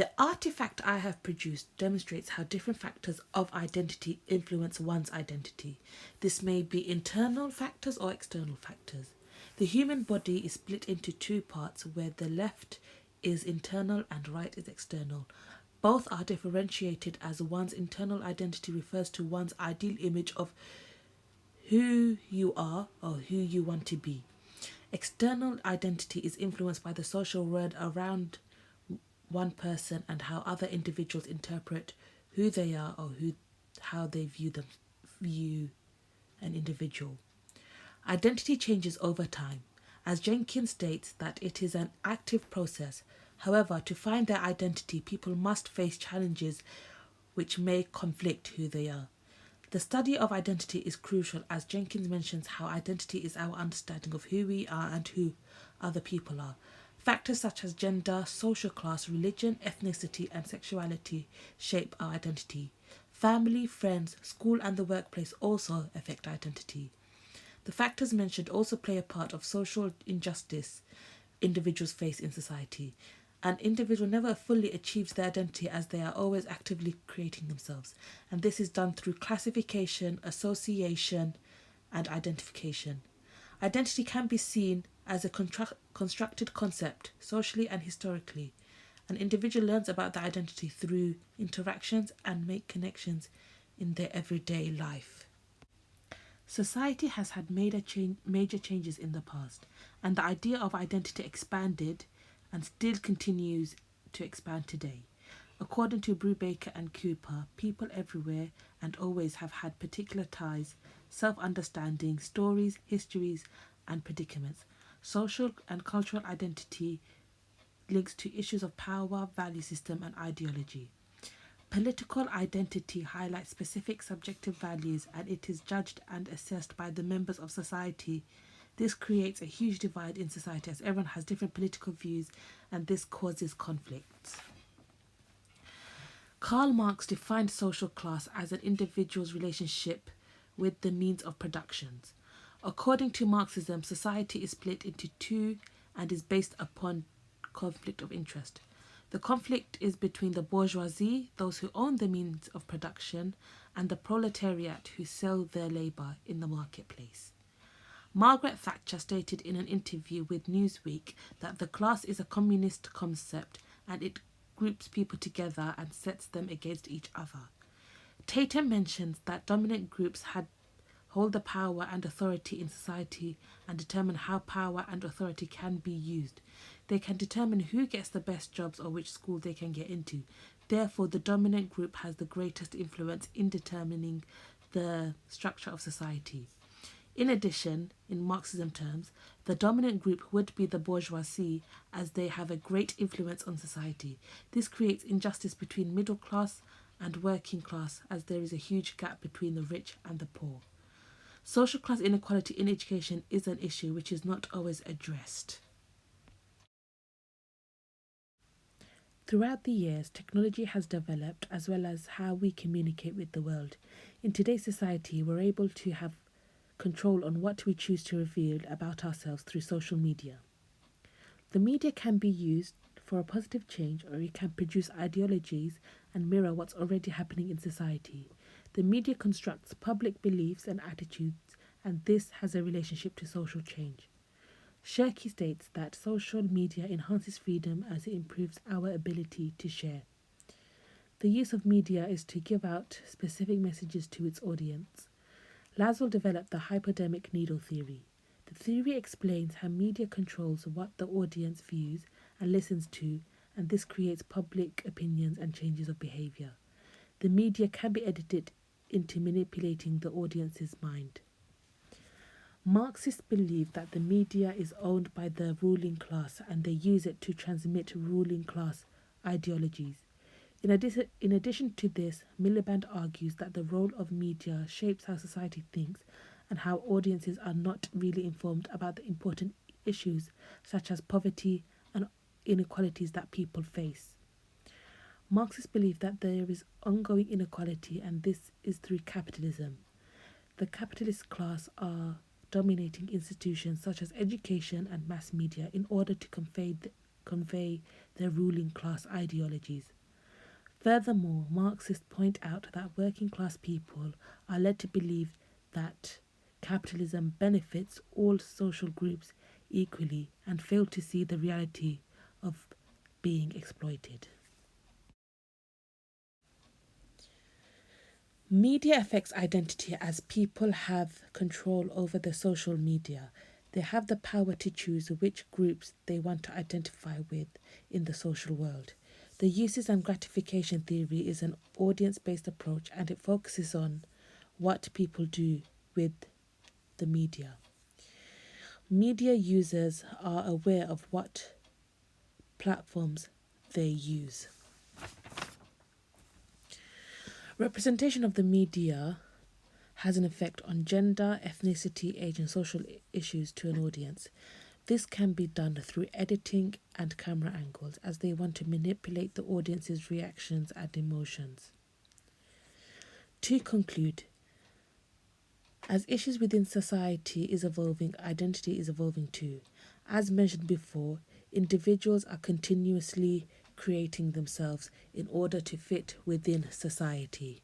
The artefact I have produced demonstrates how different factors of identity influence one's identity. This may be internal factors or external factors. The human body is split into two parts where the left is internal and right is external. Both are differentiated as one's internal identity refers to one's ideal image of who you are or who you want to be. External identity is influenced by the social world around one person and how other individuals interpret who they are or how they view an individual. Identity changes over time, as Jenkins states that it is an active process. However, to find their identity, people must face challenges which may conflict who they are. The study of identity is crucial, as Jenkins mentions how identity is our understanding of who we are and who other people are. Factors such as gender, social class, religion, ethnicity, and sexuality shape our identity. Family, friends, school, and the workplace also affect identity. The factors mentioned also play a part of social injustice individuals face in society. An individual never fully achieves their identity as they are always actively creating themselves, and this is done through classification, association, and identification. Identity can be seen as a constructed concept, socially and historically. An individual learns about their identity through interactions and make connections in their everyday life. Society has had major changes in the past, and the idea of identity expanded and still continues to expand today. According to Brubaker and Cooper, people everywhere and always have had particular ties, self understanding, stories, histories, and predicaments. Social and cultural identity links to issues of power, value system, and ideology. Political identity highlights specific subjective values and it is judged and assessed by the members of society. This creates a huge divide in society as everyone has different political views and this causes conflicts. Karl Marx defined social class as an individual's relationship with the means of production. According to Marxism, society is split into two and is based upon conflict of interest. The conflict is between the bourgeoisie, those who own the means of production, and the proletariat who sell their labour in the marketplace. Margaret Thatcher stated in an interview with Newsweek that the class is a communist concept and it groups people together and sets them against each other. Tatum mentions that dominant groups hold the power and authority in society and determine how power and authority can be used. They can determine who gets the best jobs or which school they can get into. Therefore, the dominant group has the greatest influence in determining the structure of society. In addition, in Marxism terms, the dominant group would be the bourgeoisie as they have a great influence on society. This creates injustice between middle class and working class as there is a huge gap between the rich and the poor. Social class inequality in education is an issue which is not always addressed. Throughout the years, technology has developed as well as how we communicate with the world. In today's society, we're able to have control on what we choose to reveal about ourselves through social media. The media can be used for a positive change or it can produce ideologies and mirror what's already happening in society. The media constructs public beliefs and attitudes, and this has a relationship to social change. Shirky states that social media enhances freedom as it improves our ability to share. The use of media is to give out specific messages to its audience. Laswell developed the hypodermic needle theory. The theory explains how media controls what the audience views and listens to, and this creates public opinions and changes of behaviour. The media can be edited into manipulating the audience's mind. Marxists believe that the media is owned by the ruling class and they use it to transmit ruling class ideologies. In addition to this, Miliband argues that the role of media shapes how society thinks and how audiences are not really informed about the important issues such as poverty and inequalities that people face. Marxists believe that there is ongoing inequality and this is through capitalism. The capitalist class are dominating institutions such as education and mass media in order to convey convey their ruling class ideologies. Furthermore, Marxists point out that working class people are led to believe that capitalism benefits all social groups equally and fail to see the reality of being exploited. Media affects identity as people have control over the social media. They have the power to choose which groups they want to identify with in the social world. The uses and gratification theory is an audience based approach and it focuses on what people do with the media. Media users are aware of what platforms they use. Representation of the media has an effect on gender, ethnicity, age, and social issues to an audience. This can be done through editing and camera angles as they want to manipulate the audience's reactions and emotions. To conclude, as issues within society is evolving, identity is evolving too. As mentioned before, individuals are continuously creating themselves in order to fit within society.